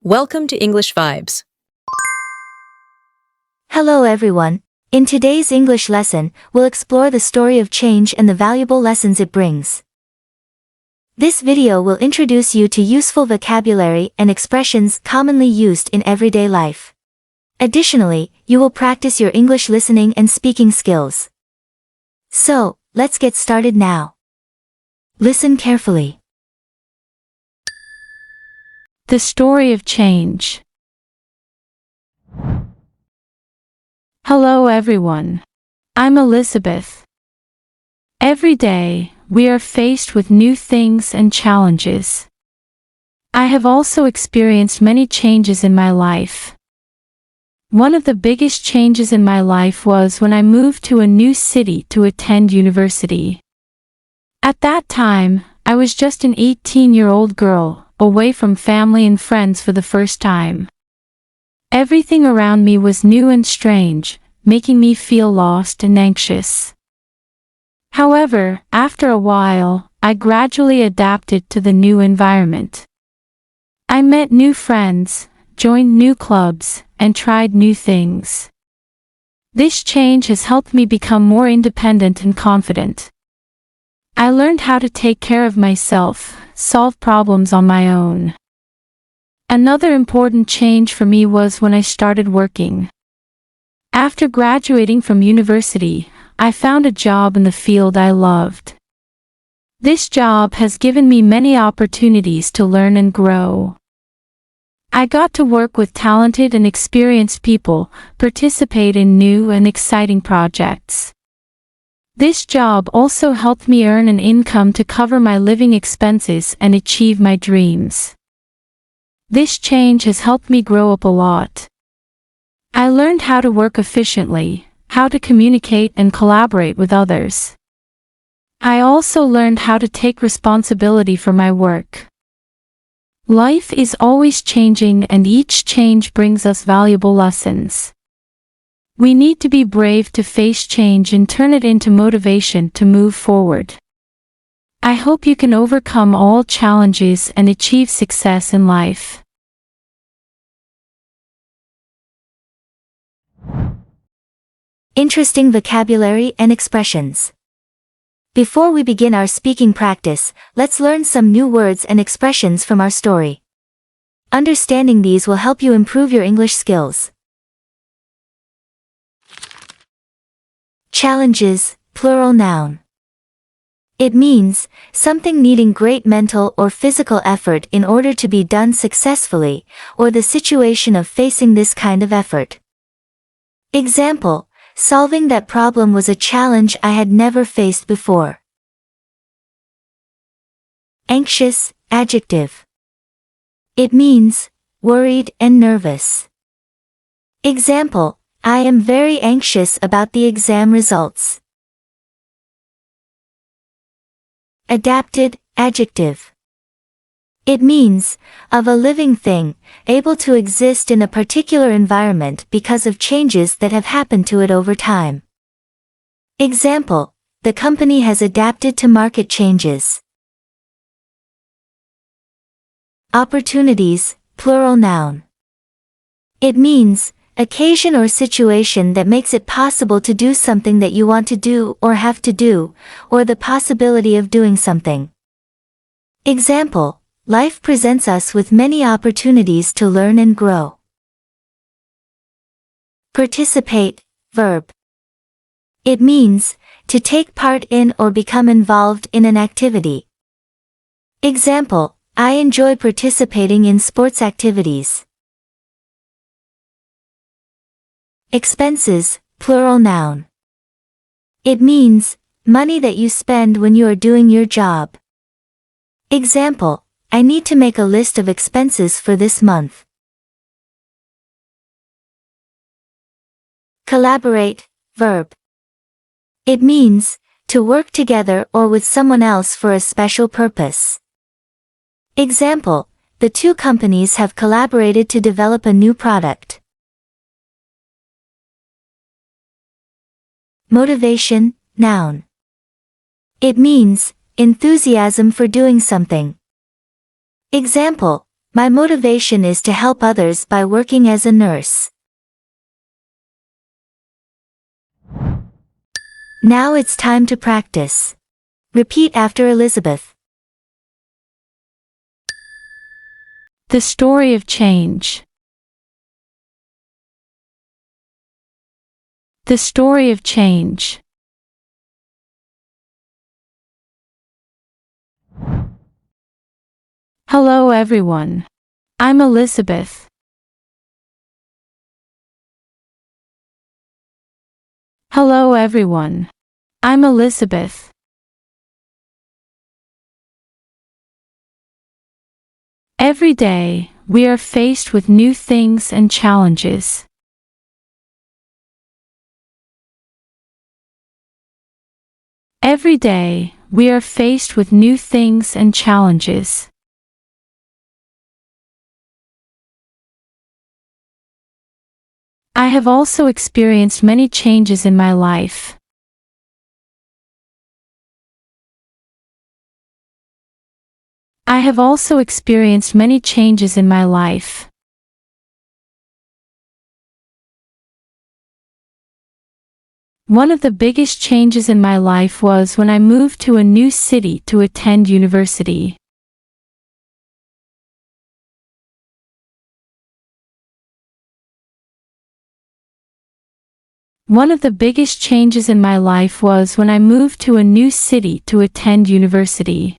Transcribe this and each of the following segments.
Welcome to English Vibes. Hello everyone. In today's English lesson, we'll explore the story of change and the valuable lessons it brings. This video will introduce you to useful vocabulary and expressions commonly used in everyday life. Additionally, you will practice your English listening and speaking skills. So, let's get started now. Listen carefully. The story of change. Hello everyone. I'm Elizabeth. Every day, we are faced with new things and challenges. I have also experienced many changes in my life. One of the biggest changes in my life was when I moved to a new city to attend university. At that time, I was just an 18-year-old girl, away from family and friends for the first time. Everything around me was new and strange, making me feel lost and anxious. However, after a while, I gradually adapted to the new environment. I met new friends, joined new clubs, and tried new things. This change has helped me become more independent and confident. I learned how to take care of myself, solve problems on my own. Another important change for me was when I started working. After graduating from university, I found a job in the field I loved. This job has given me many opportunities to learn and grow. I got to work with talented and experienced people, participate in new and exciting projects. This job also helped me earn an income to cover my living expenses and achieve my dreams. This change has helped me grow up a lot. I learned how to work efficiently, how to communicate and collaborate with others. I also learned how to take responsibility for my work. Life is always changing and each change brings us valuable lessons. We need to be brave to face change and turn it into motivation to move forward. I hope you can overcome all challenges and achieve success in life. Interesting vocabulary and expressions. Before we begin our speaking practice, let's learn some new words and expressions from our story. Understanding these will help you improve your English skills. Challenges, plural noun. It means something needing great mental or physical effort in order to be done successfully, or the situation of facing this kind of effort. Example: solving that problem was a challenge I had never faced before. Anxious, adjective. It means worried and nervous. Example: I am very anxious about the exam results. Adapted, adjective. It means of a living thing, able to exist in a particular environment because of changes that have happened to it over time. Example: the company has adapted to market changes. Opportunities, plural noun. It means occasion or situation that makes it possible to do something that you want to do or have to do, or the possibility of doing something. Example: life presents us with many opportunities to learn and grow. Participate, verb. It means to take part in or become involved in an activity. Example: I enjoy participating in sports activities. Expenses, plural noun. It means money that you spend when you are doing your job. Example: I need to make a list of expenses for this month. Collaborate, verb. It means to work together or with someone else for a special purpose. Example: the two companies have collaborated to develop a new product. Motivation, noun. It means enthusiasm for doing something. Example: My motivation is to help others by working as a nurse. Now it's time to practice. Repeat after Elizabeth. The story of change. The story of change. Hello everyone. I'm Elizabeth. Hello everyone. I'm Elizabeth. Every day, we are faced with new things and challenges. Every day, we are faced with new things and challenges. I have also experienced many changes in my life. I have also experienced many changes in my life. One of the biggest changes in my life was when I moved to a new city to attend university. One of the biggest changes in my life was when I moved to a new city to attend university.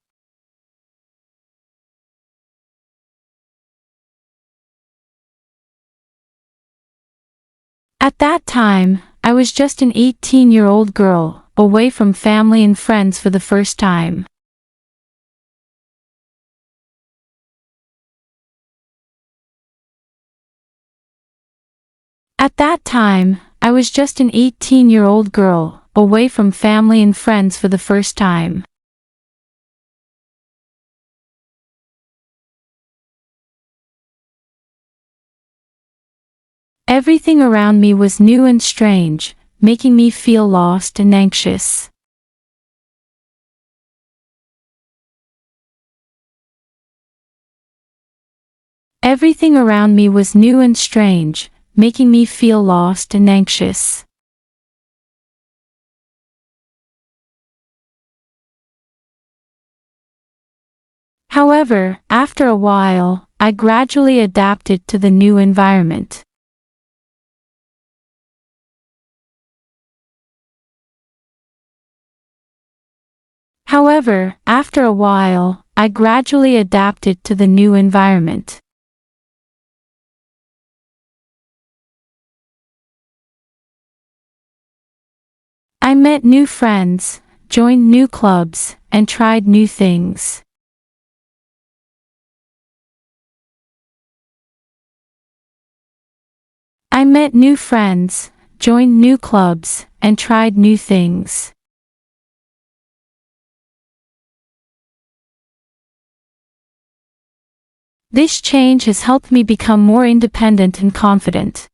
At that time, I was just an 18-year-old girl, away from family and friends for the first time. At that time, I was just an 18-year-old girl, away from family and friends for the first time. Everything around me was new and strange, making me feel lost and anxious. Everything around me was new and strange, making me feel lost and anxious. However, after a while, I gradually adapted to the new environment. However, after a while, I gradually adapted to the new environment. I met new friends, joined new clubs, and tried new things. I met new friends, joined new clubs, and tried new things. This change has helped me become more independent and confident.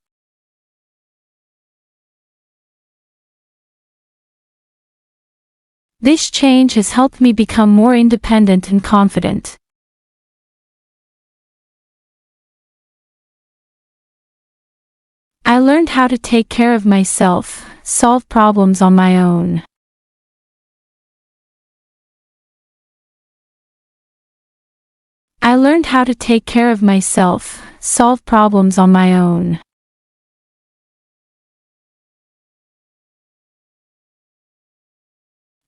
This change has helped me become more independent and confident. I learned how to take care of myself, solve problems on my own. I learned how to take care of myself, solve problems on my own.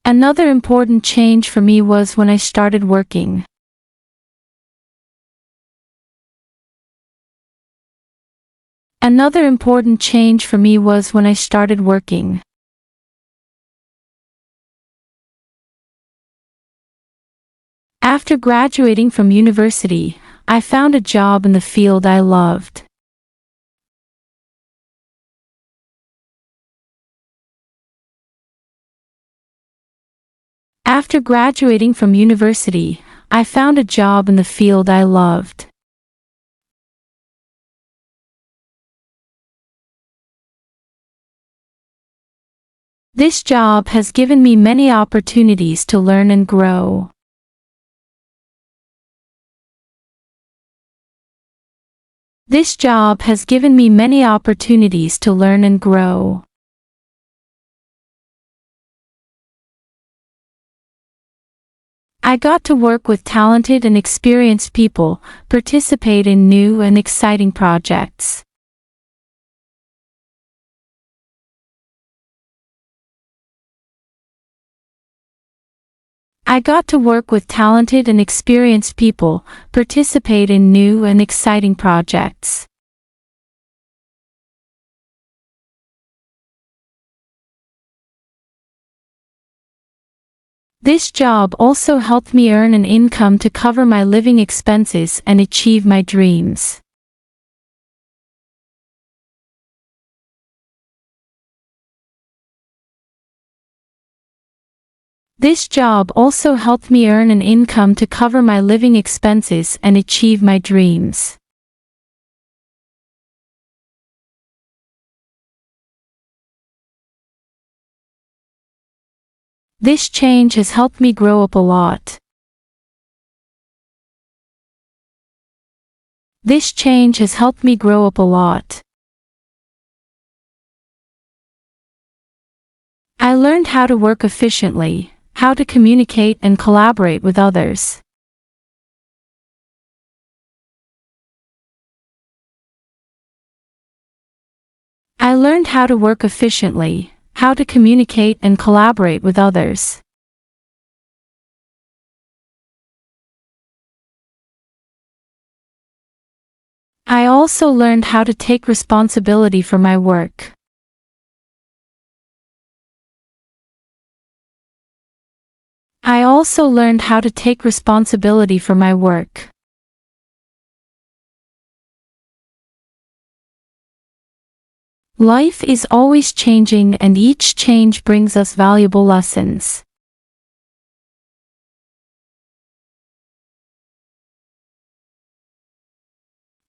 Another important change for me was when I started working. Another important change for me was when I started working. After graduating from university, I found a job in the field I loved. After graduating from university, I found a job in the field I loved. This job has given me many opportunities to learn and grow. This job has given me many opportunities to learn and grow. I got to work with talented and experienced people, participate in new and exciting projects. I got to work with talented and experienced people, participate in new and exciting projects. This job also helped me earn an income to cover my living expenses and achieve my dreams. This job also helped me earn an income to cover my living expenses and achieve my dreams. This change has helped me grow up a lot. This change has helped me grow up a lot. I learned how to work efficiently, how to communicate and collaborate with others. I learned how to work efficiently, how to communicate and collaborate with others. I also learned how to take responsibility for my work. I also learned how to take responsibility for my work. Life is always changing and each change brings us valuable lessons.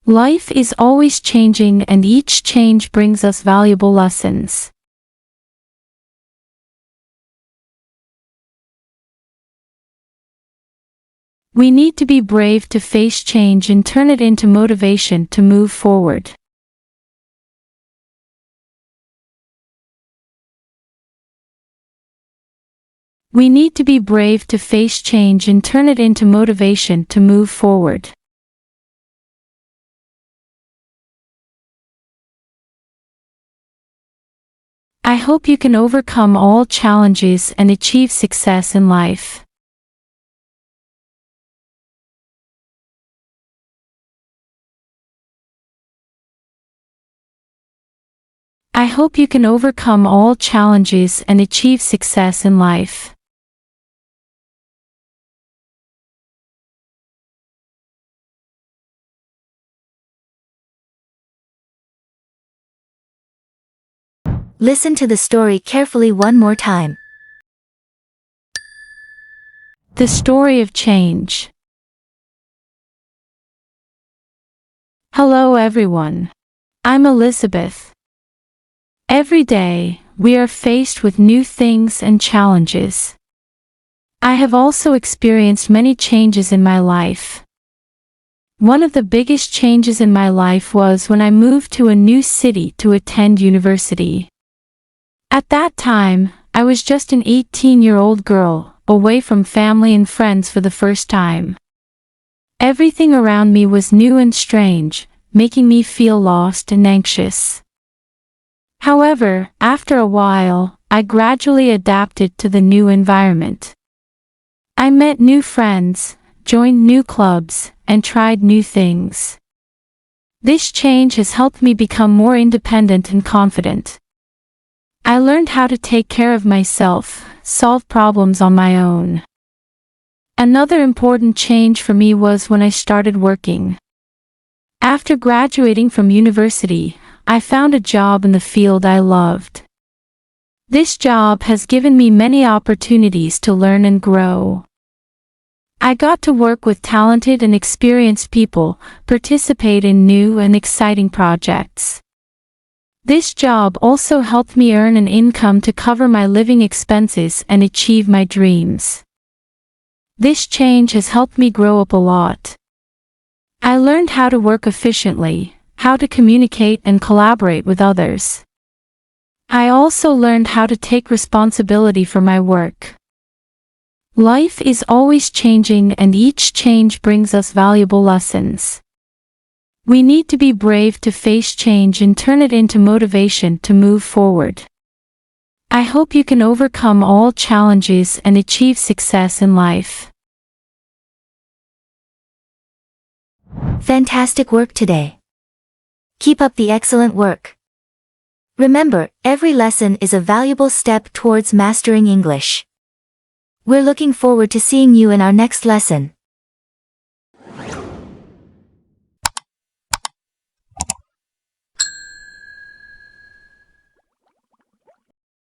Life is always changing and each change brings us valuable lessons. We need to be brave to face change and turn it into motivation to move forward. We need to be brave to face change and turn it into motivation to move forward. I hope you can overcome all challenges and achieve success in life. I hope you can overcome all challenges and achieve success in life. Listen to the story carefully one more time. The story of change. Hello everyone. I'm Elizabeth. Every day, we are faced with new things and challenges. I have also experienced many changes in my life. One of the biggest changes in my life was when I moved to a new city to attend university. At that time, I was just an 18-year-old girl, away from family and friends for the first time. Everything around me was new and strange, making me feel lost and anxious. However, after a while, I gradually adapted to the new environment. I met new friends, joined new clubs, and tried new things. This change has helped me become more independent and confident. I learned how to take care of myself, solve problems on my own. Another important change for me was when I started working. After graduating from university, I found a job in the field I loved. This job has given me many opportunities to learn and grow. I got to work with talented and experienced people, participate in new and exciting projects. This job also helped me earn an income to cover my living expenses and achieve my dreams. This change has helped me grow up a lot. I learned how to work efficiently, how to communicate and collaborate with others. I also learned how to take responsibility for my work. Life is always changing and each change brings us valuable lessons. We need to be brave to face change and turn it into motivation to move forward. I hope you can overcome all challenges and achieve success in life. Fantastic work today. Keep up the excellent work. Remember, every lesson is a valuable step towards mastering English. We're looking forward to seeing you in our next lesson.